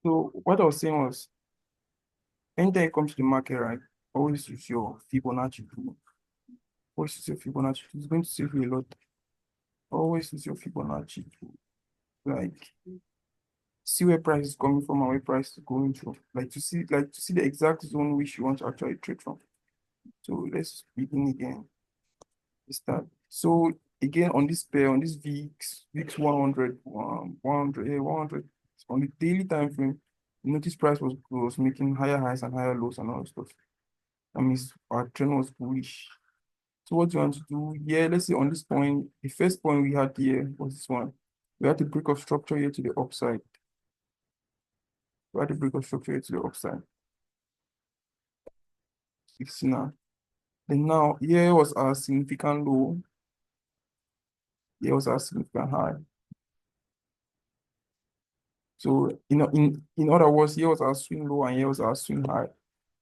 So what I was saying was, anytime it comes to the market, right, always use your Fibonacci tool. Always use your Fibonacci tool. It's going to save you a lot. Always use your Fibonacci tool. Like, see where price is coming from and where price is going to. Like to see the exact zone which you want to actually trade from. So let's begin again. Start. So again on this pair, on this VIX 100, 100, 100, on the daily time frame, you notice price was making higher highs and higher lows and all that stuff. That means our trend was bullish. So what you want to do? Yeah, let's say on this point, the first point we had here was this one. We had to break of structure here to the upside. We had to break of structure here to the upside. You see now. Then now here was our significant low. Here was our significant high. So in other words, here was our swing low and here was our swing high.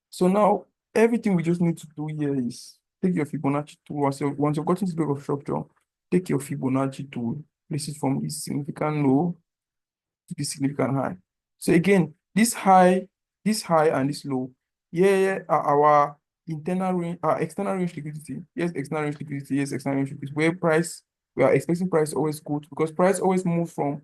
So now everything we just need to do here is take your Fibonacci tool. Once you've gotten this break of structure, take your Fibonacci tool, place it from this significant low to the significant high. So again, this high and this low, here are our internal range, our external range liquidity. Yes, external range liquidity, yes, external range liquidity. Where price, we are expecting price to always go to, because price always moves from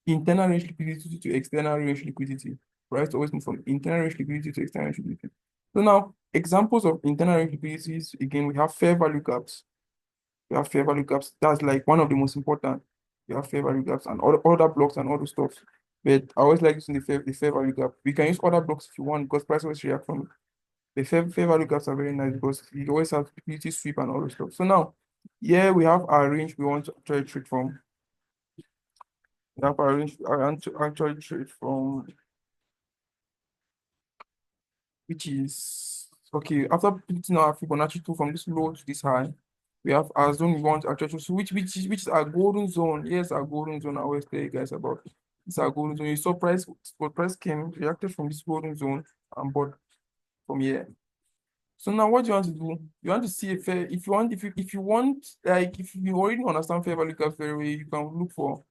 internal range liquidity to external range liquidity. Price always move from internal range liquidity to external range liquidity. So now, examples of internal range liquidities, again, we have fair value gaps. We have fair value gaps. That's like one of the most important. We have fair value gaps and other blocks and other stuff. But I always like using the fair value gap. We can use other blocks if you want because price always react from it. The fair value gaps are very nice because you always have liquidity sweep and all the stuff. So now, yeah, we have our range we want to actually trade from. We have our range I want to actually trade from, which is okay. After putting our Fibonacci tool from this low to this high, we have our zone we want to actually choose. So which is our golden zone. Yes, our golden zone. I always tell you guys about. It's our golden zone. You saw price, what price came, reacted from this golden zone and bought from here. So now what do you want to do? You want to see a fair, if you want, like if you already understand fair value gap very well, you can look for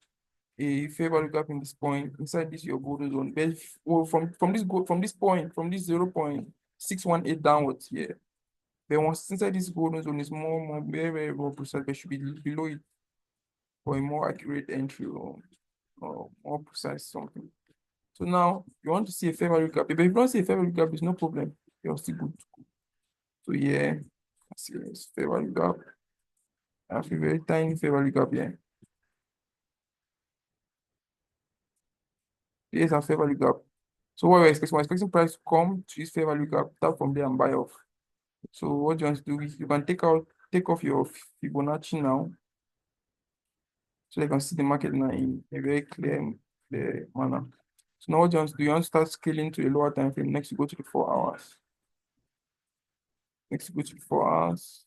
a fair value gap in this point, inside this your golden zone. But well, from this point, from this 0.618 downwards here, then once inside this golden zone is more very more precise, but should be below it for a more accurate entry or more precise something. So now you want to see a fair value gap. But if you don't see a fair value gap, there's no problem. You're still good. So yeah, I see this fair value gap. I have a very tiny fair value gap here. Here's our fair value gap. So what we're expecting price to come to this fair value gap, tap from there and buy off. So what you want to do is you can take off your Fibonacci now, so you can see the market now in a very clear manner. So now what you want to do, you want to start scaling to a lower time frame. Next, you go to the 4 hours. Next, you go to the 4 hours.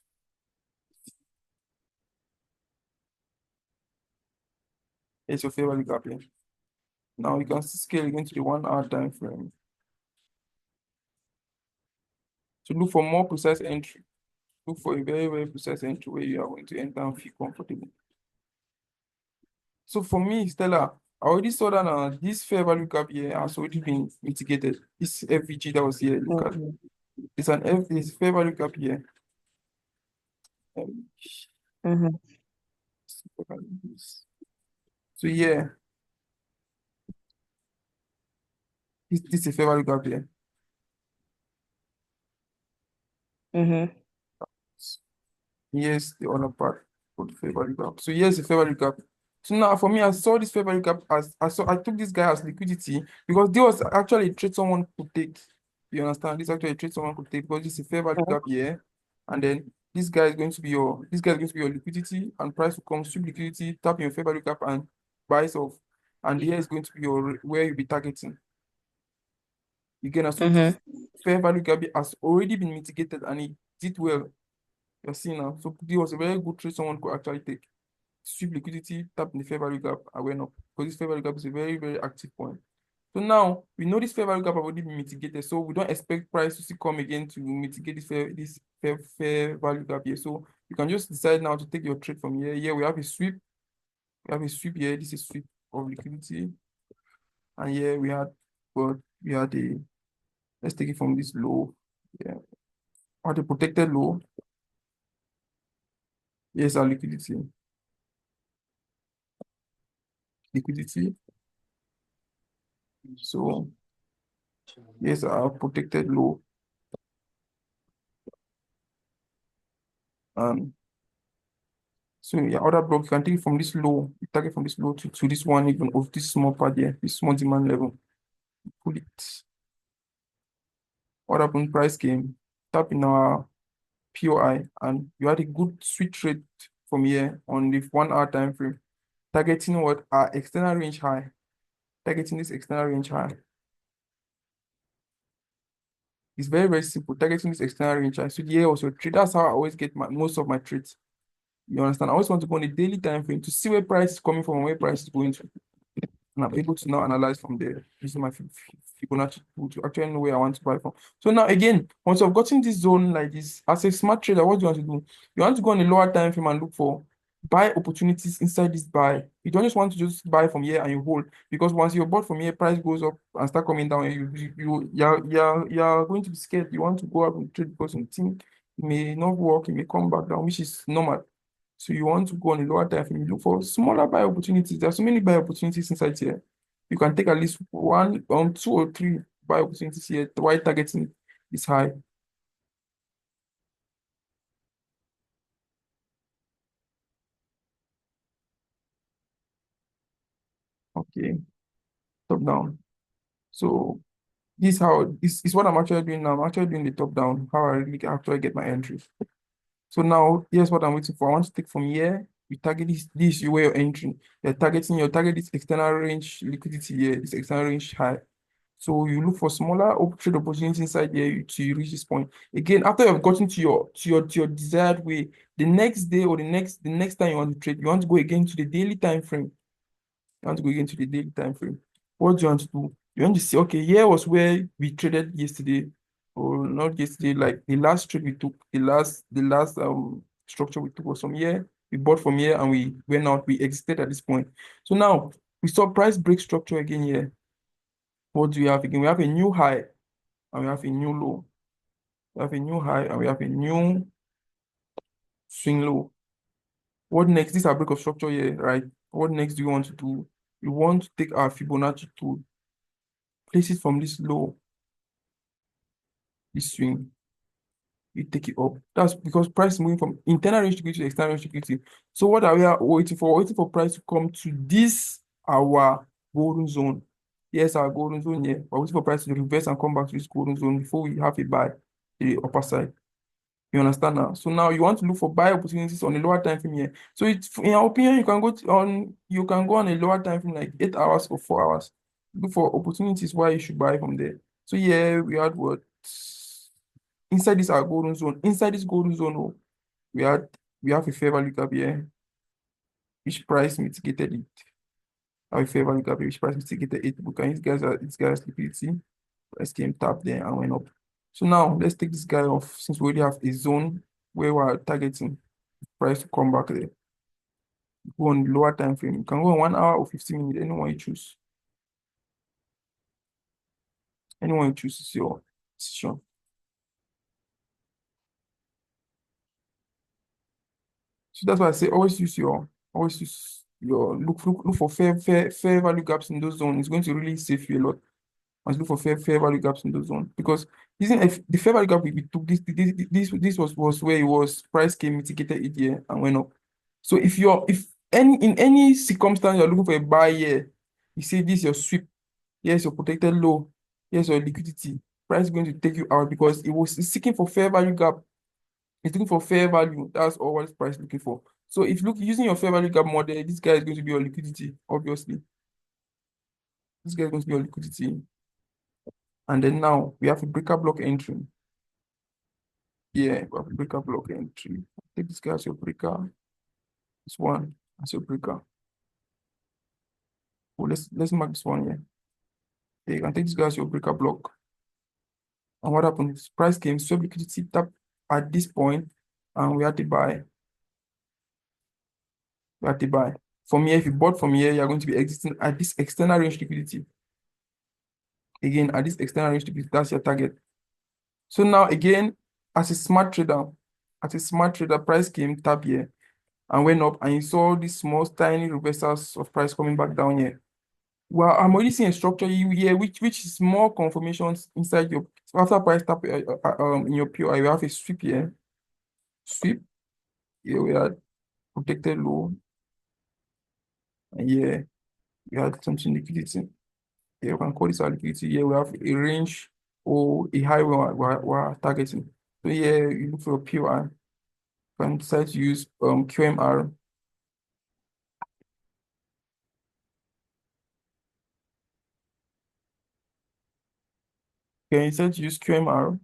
Here's your fair value gap here. Now you can scale again to the 1 hour time frame. To look for more precise entry. Look for a very precise entry where you are going to enter and feel comfortable. So for me, Stella, I already saw that this fair value gap here has already been mitigated. This FVG that was here, look at Mhm. it's fair value gap here. Um, Mhm. So yeah, this is a fair value gap here. Mhm. Here's the other part for the fair value gap. So here's the fair value gap. So now for me, I saw this fair value gap as I took this guy as liquidity because there was actually a trade someone could take. You understand? This is actually a trade someone could take because this is a fair value Mhm. gap here. And then this guy is going to be your liquidity and price will come, sweep liquidity, tap your fair value gap and buys off. And here is going to be your where you'll be targeting. Again, so this Mhm. fair value gap has already been mitigated and it did well. You're seeing now. So this was a very good trade someone could actually take. Sweep liquidity, tap in the fair value gap, and went up. Because this fair value gap is a very active point. So now we know this fair value gap have already been mitigated. So we don't expect price to still come again to mitigate this fair value gap here. So you can just decide now to take your trade from here. Here we have a sweep. We have a sweep here. This is sweep of liquidity. And here we had but we had a, let's take it from this low. Yeah. At a protected low. Here's our liquidity. Liquidity. So here's our protected low. And so yeah, other block, you can take it from this low, you target from this low to this one, even of this small part here, this small demand level. Pull it. What happened? Price came, tap in our POI, and you had a good switch rate from here on the 1 hour time frame, targeting what our external range high, targeting this external range high. It's very, very simple. Targeting this external range high. So here also trade. That's how I always get most of my trades. You understand? I always want to go on a daily time frame to see where price is coming from and where price is going to. And I'm able to now analyze from there using my Fibonacci tool to actually know where I want to buy from. So now again, once you've gotten this zone like this, as a smart trader, what do you want to do? You want to go on a lower time frame and look for buy opportunities inside this buy. You don't just want to just buy from here and you hold, because once you're bought from here, price goes up and start coming down, and you're going to be scared. You want to go out and trade because you think it may not work, it may come back down, which is normal. So you want to go on a lower time frame, you look for smaller buy opportunities. There are so many buy opportunities inside here. You can take at least one, two or three buy opportunities here while targeting this high. Okay, top down. So this is what I'm actually doing now. I'm actually doing the top down, how I really actually get my entries. So now here's what I'm waiting for. I want to take from here. You target this where you're entering. You're targeting your target this external range liquidity here, this external range high. So you look for smaller trade opportunities inside there to reach this point. Again, after you've gotten to your desired way, the next day or the next time you want to trade, you want to go again to the daily time frame. You want to go again to the daily time frame. What do you want to do? You want to see, okay, here was where we traded yesterday, or not yesterday, like the last trade we took, the last structure we took was from here. We bought from here and we went out, we exited at this point. So now we saw price break structure again here. What do we have again? We have a new high and we have a new low. We have a new high and we have a new swing low. What next? This is our break of structure here, right? What next do you want to do? We want to take our Fibonacci tool, place it from this low, this swing, you take it up. That's because price is moving from internal range liquidity to external range liquidity. So what are we waiting for? We're waiting for price to come to this, our golden zone. Yes, our golden zone here. We're waiting for price to reverse and come back to this golden zone before we have a buy, the upper side. You understand now? So now you want to look for buy opportunities on a lower time frame here. So it's, in your opinion, you can go on a lower time frame like 8 hours or 4 hours. Look for opportunities where you should buy from there. So yeah, we had what inside this our golden zone. Inside this golden zone, oh, we had we have a fair value gap here, which price mitigated it. Have a fair value gap here, which price mitigated it. Look, and these guys liquidity. Price came tap there and went up. So now let's take this guy off since we already have a zone where we're targeting price to come back there. Go on lower time frame. You can go on 1 hour or 15 minutes, anyone you choose. Anyone you choose is your decision. So that's why I say always use your look for fair value gaps in those zones. It's going to really save you a lot. Must look for fair value gaps in those zones, because using the fair value gap we took this was where it was price came mitigated it here and went up. So if any in any circumstance you're looking for a buy here, you see this your sweep, here's your protected low, here's your liquidity. Price is going to take you out because it's seeking for fair value gap. It's looking for fair value. That's all what price is looking for. So if look using your fair value gap model, this guy is going to be your liquidity, obviously. This guy is going to be your liquidity. And then now we have a breaker block entry. Yeah, we have a breaker block entry. Take this guy as your breaker. This one as your breaker. Oh, let's mark this one here. Yeah, you can take this guy as your breaker block. And what happened is price came, swap liquidity tap at this point, and we had to buy. We had to buy. From here, if you bought from here, you're going to be exiting at this external range liquidity. Again, at this external range liquidity, that's your target. So now again, as a smart trader, price came tap here and went up, and you saw these small, tiny reversals of price coming back down here. Well, I'm already seeing a structure here, which is more confirmations inside your after price tap in your POI. You have a sweep here, sweep here. We had protected low, and here we had something liquidity. Here we can call this our liquidity. Here we have a range or a high we're targeting. So here you look for a POI. You can decide to use QMR. Okay, decide to use QMR.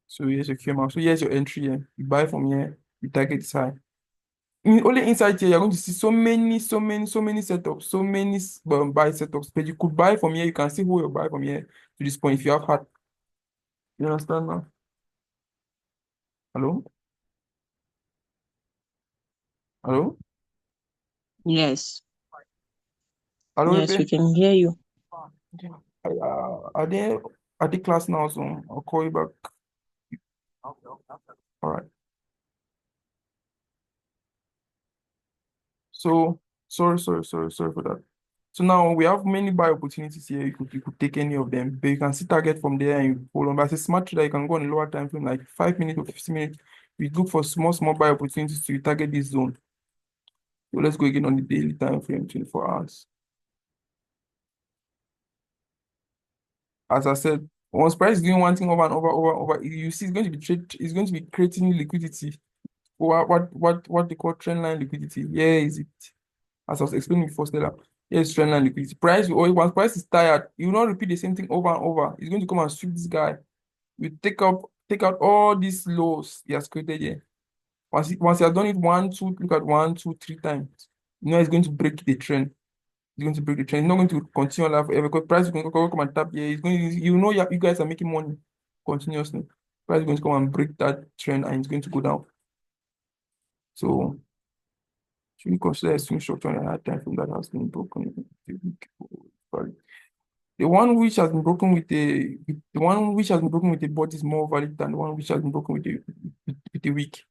So here's your QMR. So here's your entry here. You buy from here, you target this high. Only inside here, you're going to see so many setups, so many buy setups. But you could buy from here. You can see who you buy from here to this point if you have heart. You understand now? Hello? Hello? Yes. Hello, Yes, we Epe? can hear you. Are they at the class now? So I'll call you back. All right. So sorry for that. So now we have many buy opportunities here. You could take any of them, but you can see target from there and you hold on. But as a smart trader, you can go on a lower time frame, like 5 minutes or 50 minutes. We look for small buy opportunities to target this zone. So let's go again on the daily time frame, 24 hours. As I said, once price is doing one thing over and over, you see it's going to be creating liquidity. What they call trend line liquidity. Here is it. As I was explaining before, Stella. Here is trend line liquidity. Price will always, once price is tired, you will not repeat the same thing over and over. It's going to come and sweep this guy. You take out all these lows he has created here. Once he has done it one, two, look at 1, 2, 3 times. You know it's going to break the trend. It's going to break the trend. It's not going to continue life forever because price is going to come and tap here. It's going to, you guys are making money continuously. Price is going to come and break that trend and it's going to go down. So should we consider a swing structure on a high time frame that has been broken? Sorry. The one which has been broken with a body is more valid than the one which has been broken with a week.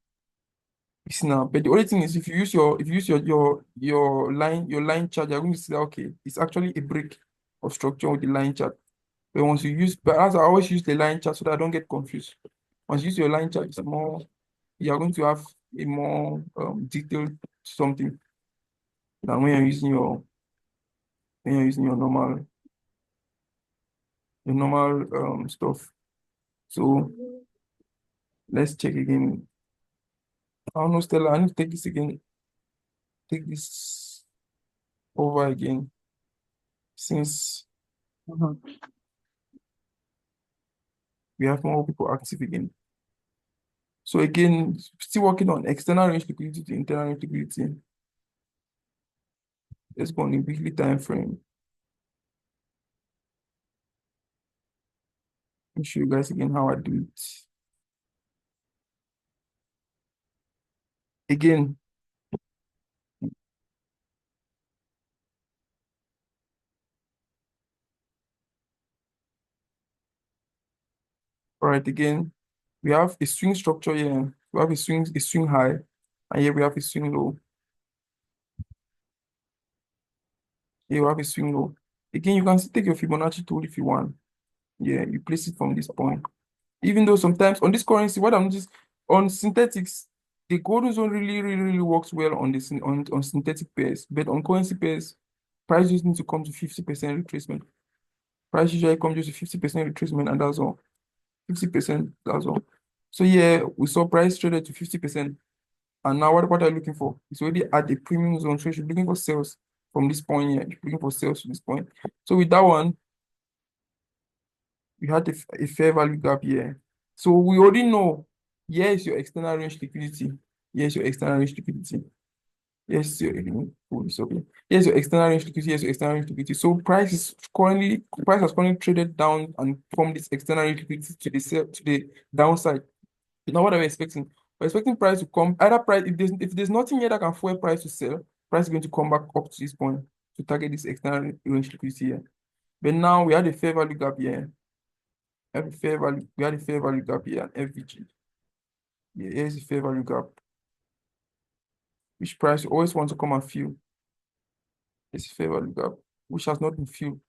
It's now, but the only thing is if you use your line chart, you're going to see that okay, it's actually a break of structure with the line chart. But as I always use the line chart so that I don't get confused. Once you use your line chart, you're going to have a more detailed something than when you're using your normal stuff. So let's check again. I don't know, Stella, I need to take this again, take this over again since Mhm. we have more people active again. So again, still working on external range liquidity to internal range liquidity. Let's go on a weekly time frame. I'll show you guys again how I do it. Again, all right, again, we have a swing structure here. We have a swing high, and here we have a swing low. Here we have a swing low. Again, you can still take your Fibonacci tool if you want. Yeah, you place it from this point. Even though sometimes on this currency, what I'm just on synthetics, the golden zone really works well on this on synthetic pairs, but on currency pairs, price just need to come to 50% retracement. Price usually comes just to 50% retracement, and that's all. 50%, that's all. So yeah, we saw price traded to 50%. And now what are you looking for? It's already at the premium zone. So you're looking for sales from this point here. You're looking for sales to this point. So with that one, we had a fair value gap here. So we already know, here is your external range liquidity. Here's your external range liquidity. Yes, your oh, it's okay. Here's your external range liquidity. Here's your external range liquidity. So price has currently traded down and from this external range liquidity to the downside. Now what are we expecting? We're expecting price to come either price if there's nothing here that can fuel price to sell, Price is going to come back up to this point to target this external range liquidity here. But now we had a fair value gap here. We had a fair value gap here and FVG. Yeah, here's the fair value gap, which price you always want to come and fill. It's fair value gap, which has not been filled.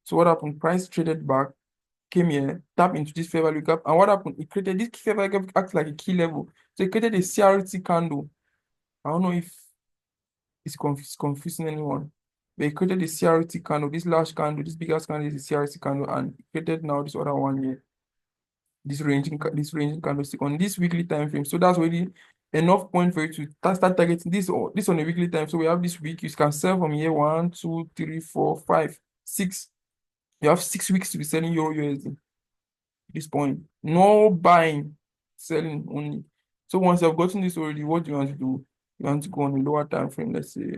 So what happened? Price traded back, came here, tapped into this fair value gap, and what happened? It created this fair value gap acts like a key level. So it created a CRT candle. I don't know if it's confusing anyone. But it created a CRT candle, this large candle, this biggest candle is a CRT candle, and it created now this other one here, this ranging candlestick on this weekly time frame. So that's really enough point for you to start targeting this or this on a weekly time. So we have this week, you can sell from here 1, 2, 3, 4, 5, 6. You have 6 weeks to be selling Euro USD at this point. No buying, selling only. So once you've gotten this already, what do you want to do? You want to go on a lower time frame, let's say.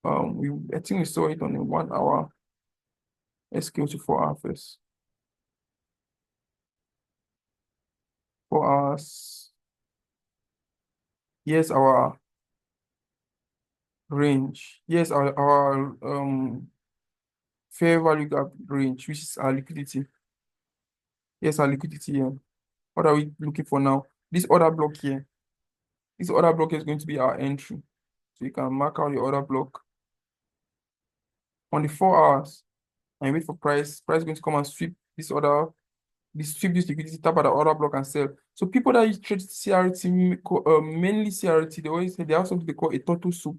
I think we saw it on a 1 hour. Let's go to 4 hours first. 4 hours. Yes, our range. Yes, our fair value gap range, which is our liquidity. Yes, our liquidity here. What are we looking for now? This order block here. This order block is going to be our entry. So you can mark out your order block on the 4 hours and wait for price. Price is going to come and sweep this order, sweep this liquidity, tap at the order block and sell. So people that use trade CRT, mainly CRT, they always say they have something they call a turtle soup.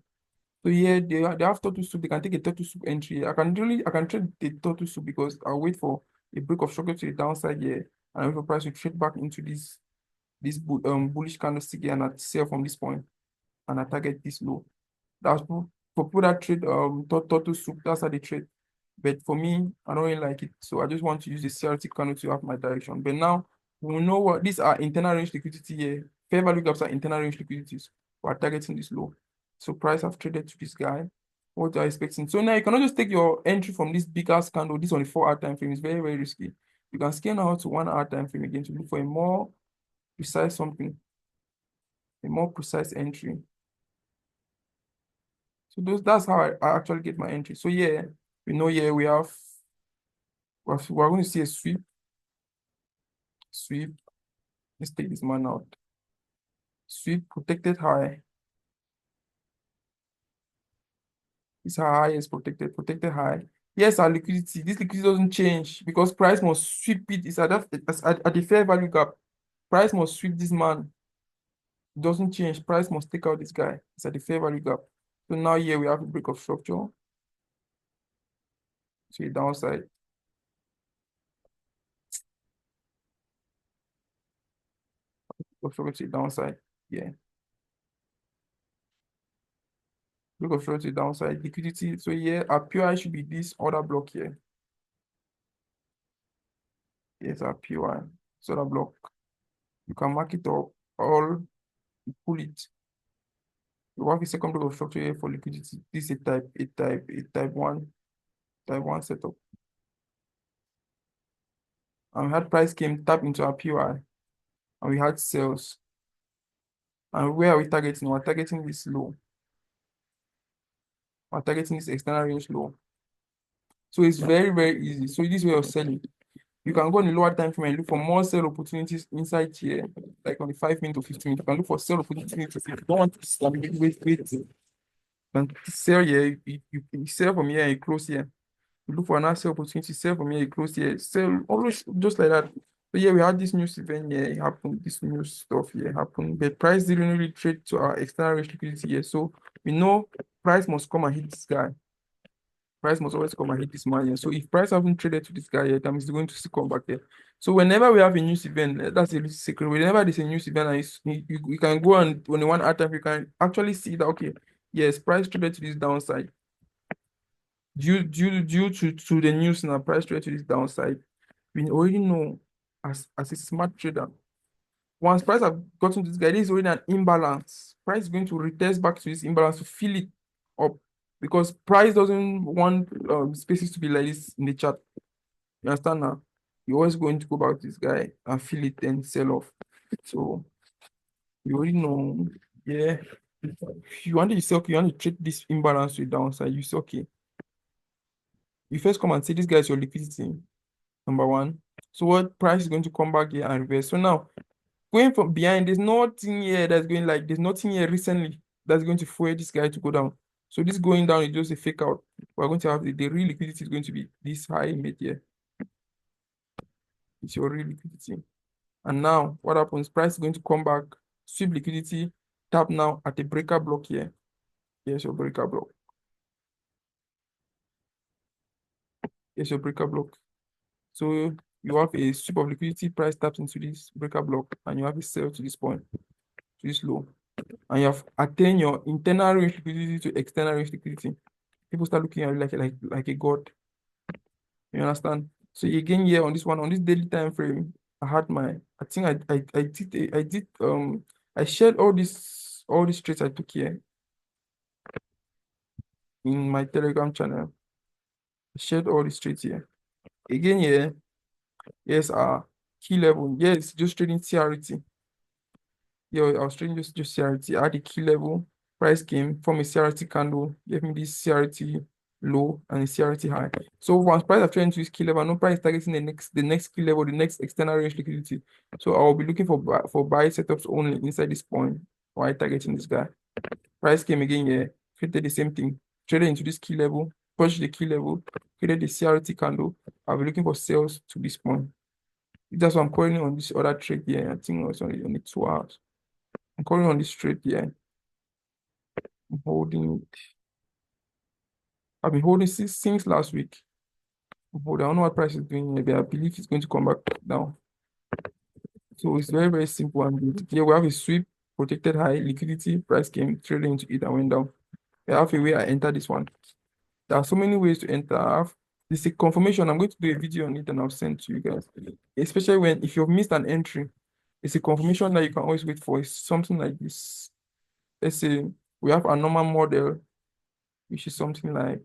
So yeah, they have turtle soup. They can take a turtle soup entry. I can trade the turtle soup because I'll wait for a break of structure to the downside here, and wait for price to trade back into this bullish candlestick here, and I sell from this point, and I target this low. That's for people that trade turtle soup. That's how they trade. But for me, I don't really like it. So I just want to use the CRT candle to have my direction. But now we know what these are internal range liquidity here. Fair value gaps are internal range liquidities. We are targeting this low. So price have traded to this guy. What are you expecting? So now you cannot just take your entry from this bigger candle. This on a 4 hour time frame is very, very risky. You can scale now to 1 hour time frame again to look for a more precise something, a more precise entry. So that's how I actually get my entry. So yeah, we know here we're going to see a sweep. Let's take this man out. Sweep protected high. This high is protected high. Yes, our liquidity. This liquidity doesn't change because price must sweep it. It's at the fair value gap. Price must sweep this man. It doesn't change. Price must take out this guy. It's at the fair value gap. So now here we have a break of structure. So a downside. Of structure to the downside. Yeah. Break of structure to the downside. Liquidity. So here our PI should be this other block here. Yes, our PI. So that block. You can mark it up all, pull it. You have a second block of structure here for liquidity. This is a type 1 setup. And we had price came tap into our PI and we had sales. And where are we targeting? We're targeting this low. We're targeting this external range low. So it's very, very easy. So this way of selling. You can go on the lower time frame and look for more sell opportunities inside here, like on the 5 minute to 15 minutes. You can look for sell opportunities. If you don't want to wait. You can sell here, you sell from here and you close here. You look for another sell opportunity, sell from here, you close here, sell always just like that. So yeah, we had this news event here, it happened, this new stuff here happened, but price didn't really trade to our external range liquidity here. So we know price must come and hit this guy. Price must always come and hit this man here. So if price haven't traded to this guy yet, that means it's going to still come back here. So whenever we have a news event, that's a little secret. Whenever there's a news event, and you can go on the one at time, you can actually see that okay, yes, price traded to this downside. Due to the news now, price traded to this downside. We already know as a smart trader, once price have gotten to this guy, this is already an imbalance. Price is going to retest back to this imbalance to fill it up because price doesn't want spaces to be like this in the chart. You understand now? You're always going to go back to this guy and fill it and sell off. So you already know, yeah. If you want to say, okay, you want to treat this imbalance to the downside, you say, okay, you first come and say, this guy's your liquidity, number one. So what price is going to come back here and reverse? So now, going from behind, there's nothing here recently that's going to fuel this guy to go down. So this going down is just a fake out. We're going to have the real liquidity is going to be this high mid here. It's your real liquidity. And now what happens? Price is going to come back, sweep liquidity, tap now at a breaker block here. Here's your breaker block. Here's your breaker block. So you have a sweep of liquidity, price taps into this breaker block, and you have a sell to this point, to this low. And you have attained your internal range liquidity to external range liquidity. People start looking at you like a god. You understand? So again, here on this one, on this daily time frame, I had my I think I shared all these trades I took here in my Telegram channel. I shared all these trades here. Again, here, yes, key level. Yes, just trading CRT. Yeah, I was trading just CRT. I had a key level. Price came from a CRT candle, gave me this CRT low and a CRT high. So once price have turned to this key level, no price targeting the next key level, the next external range liquidity. So I'll be looking for buy setups only inside this point. Why targeting this guy? Price came again, yeah, created the same thing, traded into this key level, pushed the key level, created the CRT candle. I'll be looking for sales to this point. That's why I'm calling on this other trade here. I think it was only 2 hours. I'm calling on this trade here. I'm holding it. I've been holding since last week. But I don't know what price is doing here, but I believe it's going to come back down. So it's very, very simple and good. Here we have a sweep, protected high, liquidity, price came, traded into it and went down. I have a way I enter this one. There are so many ways to enter. This is a confirmation. I'm going to do a video on it and I'll send to you guys. Especially if you've missed an entry, it's a confirmation that you can always wait for. It's something like this. Let's say we have a normal model, which is something like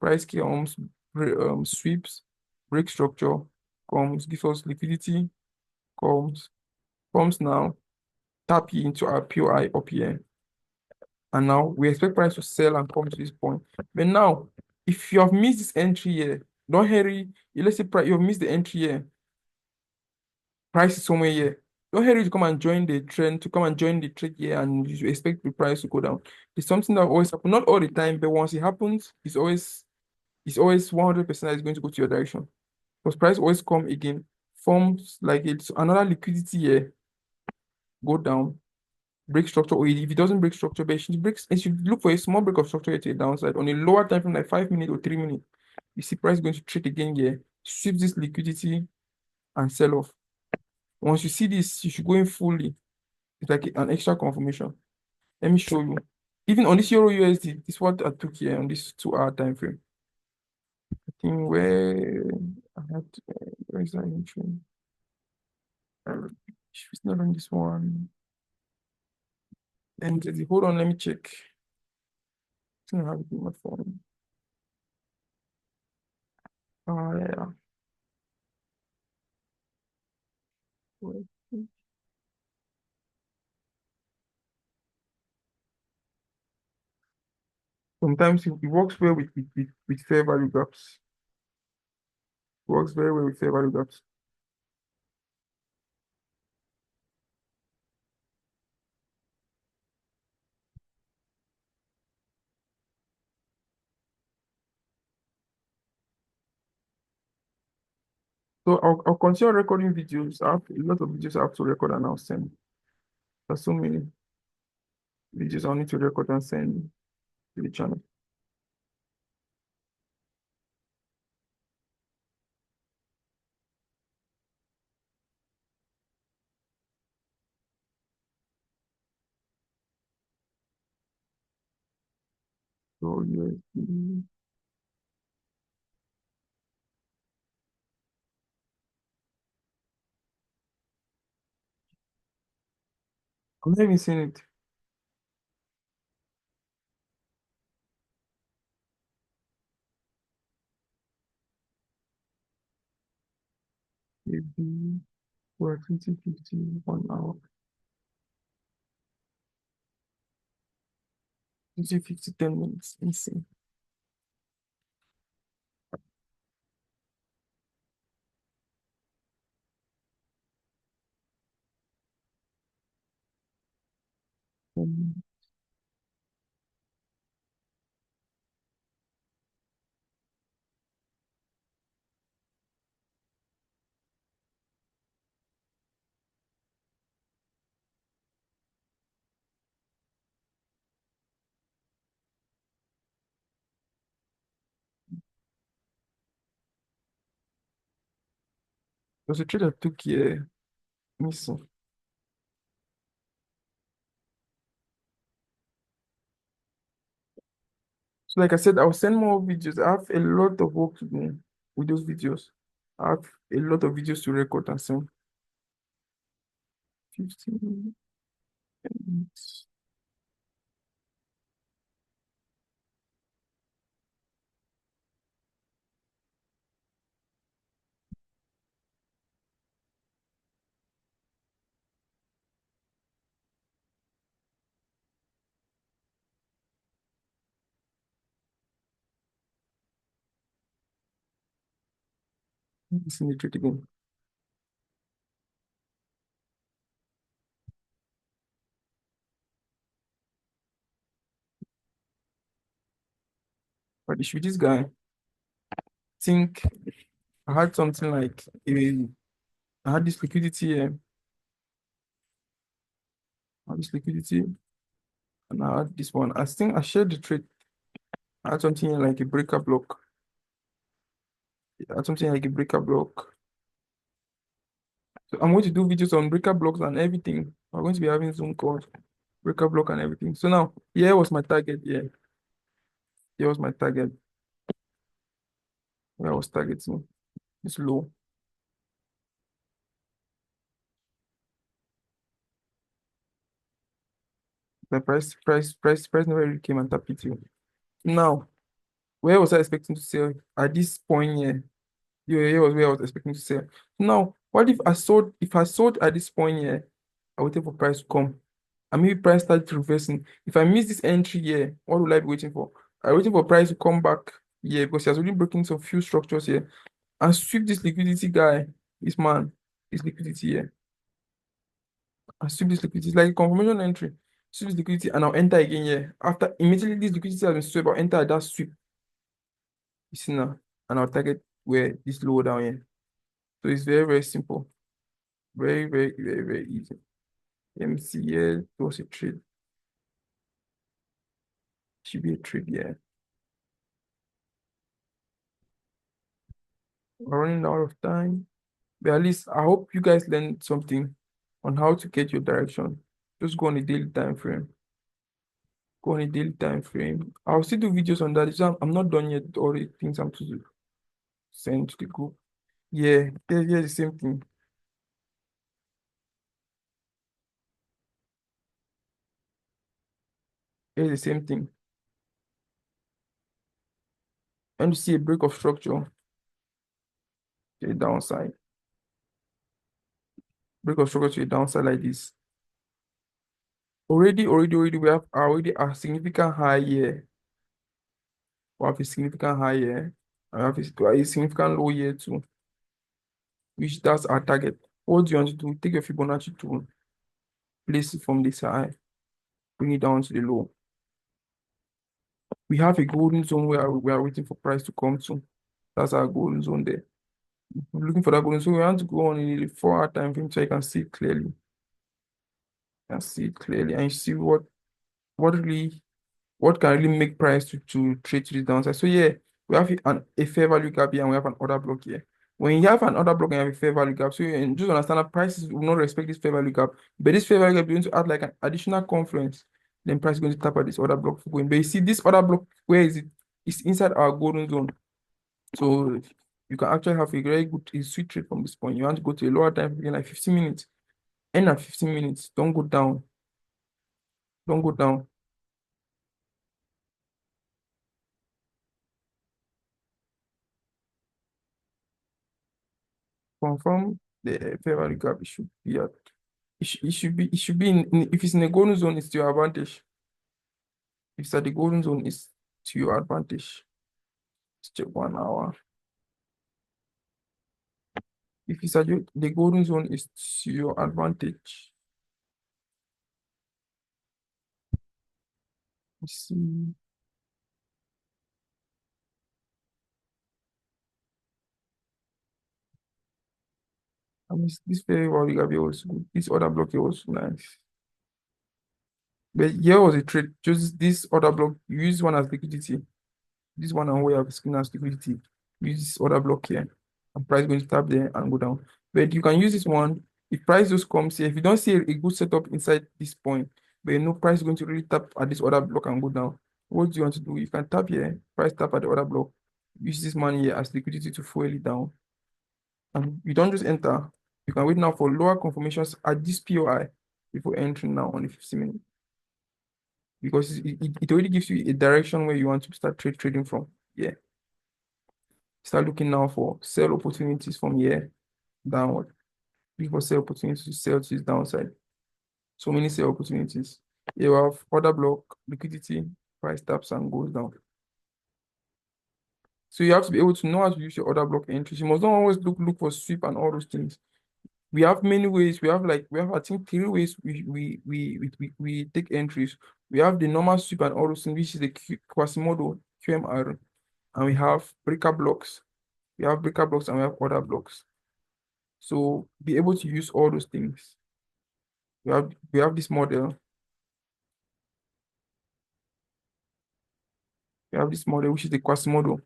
price key sweeps, break structure, comes, gives us liquidity, comes now, tap here into our POI up here. And now we expect price to sell and come to this point. But now, if you have missed this entry here, don't hurry. Let's say you have missed the entry here, price is somewhere here. Don't hurry to come and join the trend, to come and join the trade here, and you expect the price to go down. It's something that always happens, not all the time, but once it happens, it's always 100% that is going to go to your direction. Because price always come again, forms like it's another liquidity here, go down, break structure, or if it doesn't break structure, but it should look for a small break of structure here to the downside on a lower time frame, like 5 minutes or 3 minutes. You see price going to trade again here, sweep this liquidity and sell off. Once you see this, you should go in fully. It's like an extra confirmation. Let me show you. Even on this Euro USD, this is what I took here on this 2 hour time frame. I think where is that entry? It's not on this one. And hold on, let me check. I think I have it in my phone. Yeah. Wait. Sometimes it works well with fair value gaps. Works very well with fair value gaps. So I'll continue recording videos. I have a lot of videos I have to record and I'll send. There's so many videos I'll need to record and send to the channel. So yes, I'm not even seeing it. Maybe for 20, 50, 1 hour. You see 50, 10 minutes. Insane. Um, There was a trade that took here. Missing. So like I said, I'll send more videos. I have a lot of work to do with those videos. I have a lot of videos to record and send. 15 minutes. Missing the trade again. But issue with this guy, think I had something like I had this liquidity here. I had this liquidity and I had this one. I think I shared the trade. I had something here like a breaker block. I had something like a breaker block. So I'm going to do videos on breaker blocks and everything. I'm going to be having Zoom calls, breaker block and everything. So now here was my target. Yeah, here was my target. Where I was targeting. It's low. The price never really came and tapped it. Now, where was I expecting to sell at this point here? Yeah, here was where I was expecting to sell. Now, what if I sold at this point here, I waited for price to come. And maybe price started reversing. If I miss this entry here, what will I be waiting for? I'm waiting for price to come back here because he has already broken some few structures here. And sweep this liquidity guy, this man, this liquidity here. And sweep this liquidity. It's like a confirmation entry. Sweep this liquidity and I'll enter again here. After immediately this liquidity has been swept, I'll enter at that sweep. You see now. And I'll target where this lower down here. So it's very, very simple. Very, very, very, very easy. MCL was a trade. Should be a trade, yeah. We're running out of time. But at least I hope you guys learned something on how to get your direction. Just go on a daily time frame. Go on a daily time frame. I'll still do videos on that. I'm not done yet with all the things I'm to do. Send to the group. Yeah, the same thing. Here's the same thing. And you see a break of structure to the downside. Break of structure to the downside like this. Already, we have already a significant high here. We have a significant high here. I have a significant low here too, which that's our target. What do you want to do? Take your Fibonacci tool, place it from this high, bring it down to the low. We have a golden zone where we are waiting for price to come to. That's our golden zone there. We're looking for that golden zone. We want to go on in a 4 hour time frame so you can see it clearly. You can see it clearly and you see what really what can really make price to trade to the downside. So yeah, we have a fair value gap here and we have an order block here. When you have an order block and you have a fair value gap, so you just understand that prices will not respect this fair value gap, but this fair value gap is going to add like an additional confluence. Then price is going to tap at this order block for going. But you see this order block, where is it? It's inside our golden zone. So you can actually have a very good sweet trade from this point. You want to go to a lower time frame, like 15 minutes. End at 15 minutes. Don't go down. Don't go down. Confirm the fair value gap. It should be at it should be if it's in a golden zone, it's to your advantage. If it's at the golden zone, it's to your advantage. Let's check 1 hour. If it's at the golden zone, is to your advantage. Let's see. I mean, this very well, was good. This other block here was nice. But here was a trade. Just this other block, you use one as liquidity. This one and where you have screen as liquidity. Use this other block here. And price going to tap there and go down. But you can use this one. If price just comes here, if you don't see a good setup inside this point, but you know price is going to really tap at this other block and go down. What do you want to do? You can tap here, price tap at the other block. Use this money here as liquidity to fuel it down. And you don't just enter. You can wait now for lower confirmations at this POI before entering now on the 50 minute. Because it already gives you a direction where you want to start trading from. Yeah. Start looking now for sell opportunities from here downward. Look for sell opportunities to sell to this downside. So many sell opportunities. You have order block, liquidity, price taps and goes down. So you have to be able to know how to use your order block entries. You must not always look for sweep and all those things. We have many ways. We have I think 3 ways we take entries. We have the normal sweep and all those things, which is the Quasimodo QMR, and we have breaker blocks. We have breaker blocks and we have order blocks. So be able to use all those things. We have this model. We have this model which is the Quasimodo.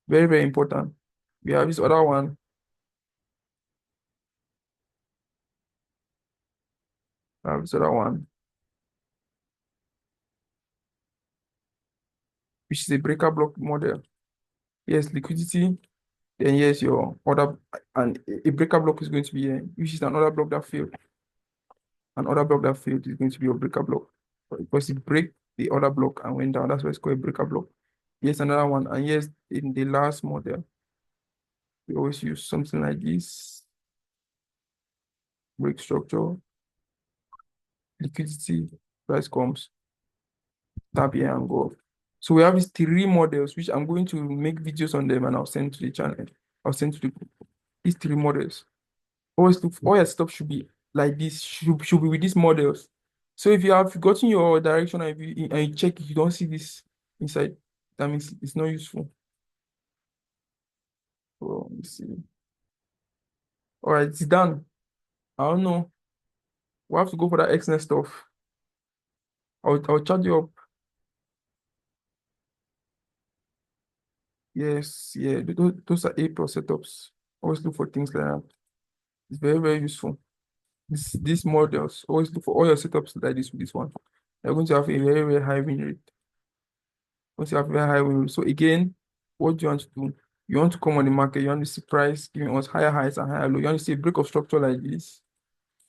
Very, very important. We have this other one. We have this other one, which is a breaker block model. Yes, liquidity. Then yes, your order and a breaker block is going to be here, which is another block that failed. Another block that failed is going to be your breaker block. Because it break the other block and went down. That's why it's called a breaker block. Yes, another one. And yes, in the last model, we always use something like this. Break structure, liquidity, price comes, tap here and go up. So we have these 3 models, which I'm going to make videos on them and I'll send to the channel. I'll send to the group. These 3 models. Always look all your stuff should be like this, should be with these models. So if you have gotten your direction and you check, you don't see this inside, that means it's not useful. So let me see. All right, it's done. I don't know. We have to go for that XNet stuff. I'll charge you up. Yes, yeah. Those are A plus setups. Always look for things like that. It's very, very useful. These models, always look for all your setups like this with this one. You're going to have a very, very high win rate. Once you have a very high win rate. So again, what do you want to do? You want to come on the market, you want to see price giving us higher highs and higher low. You want to see a break of structure like this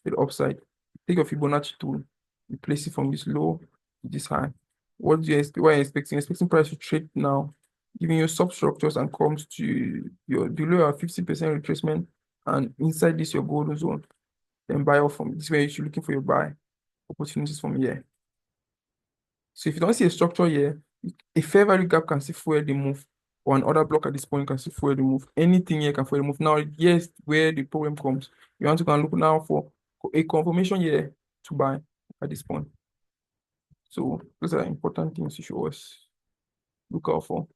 with upside. Take your Fibonacci tool, replace it from this low to this high. What are you expecting? You're expecting price to trade now, giving you substructures and comes to your below a 50% retracement, and inside this your golden zone. Then buy off from this way you should looking for your buy opportunities from here. So if you don't see a structure here, a fair value gap can still fuel the move, or an order block at this point can still fuel the move. Anything here can fuel the move. Now, yes, where the problem comes, you want to go and look now for a confirmation here to buy at this point. So those are important things you should always look out for.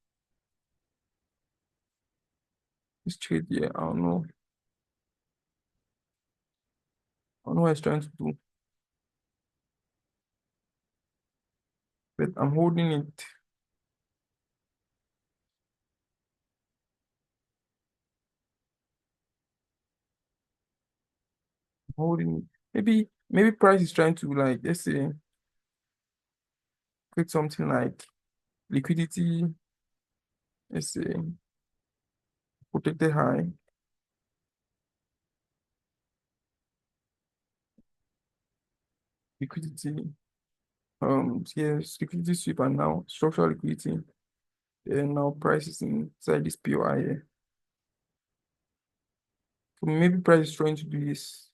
This trade here, I don't know. I don't know what it's trying to do, but I'm holding it. Holding it. Maybe price is trying to like, let's say, create something like liquidity, let's say, protected high, liquidity. Yes, liquidity sweep and now structural liquidity. And now price is inside this POI here. So maybe price is trying to do this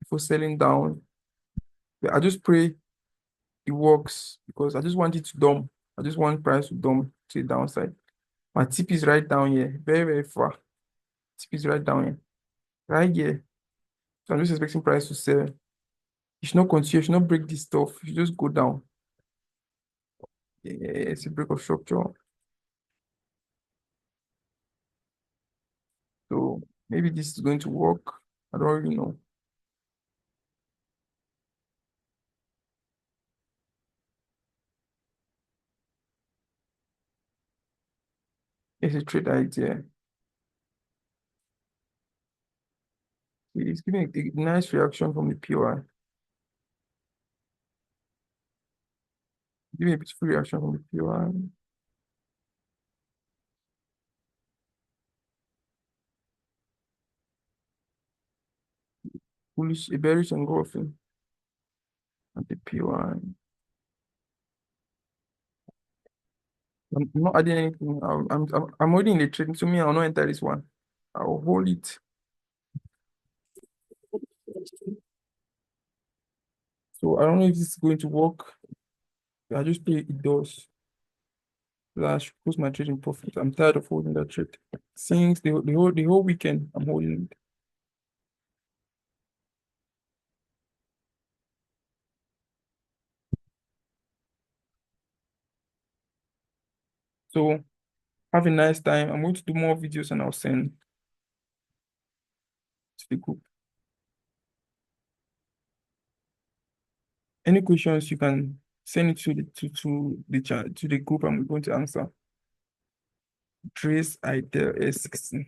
before selling down. But I just pray it works because I just want it to dump. I just want price to dump to the downside. My tip is right down here, very, very far. Tip is right down here, right here. So I'm just expecting price to sell. You should not continue, you should not break this stuff. You should just go down. Yeah, it's a break of structure. So maybe this is going to work. I don't really know. It's a trade idea. It's giving a nice reaction from the POI. Giving a beautiful reaction from the POI. Bullish, a bearish engulfing at the POI. I'm not adding anything. I'm already in the trade. To me, I'll not enter this one. I'll hold it. So I don't know if this is going to work. I just pray it does. So I should post my trading profit. I'm tired of holding that trade. Since the whole weekend, I'm holding it. So have a nice time. I'm going to do more videos and I'll send to the group. Any questions you can send it to the chat to the group. I'm going to answer. Trace IDL S16.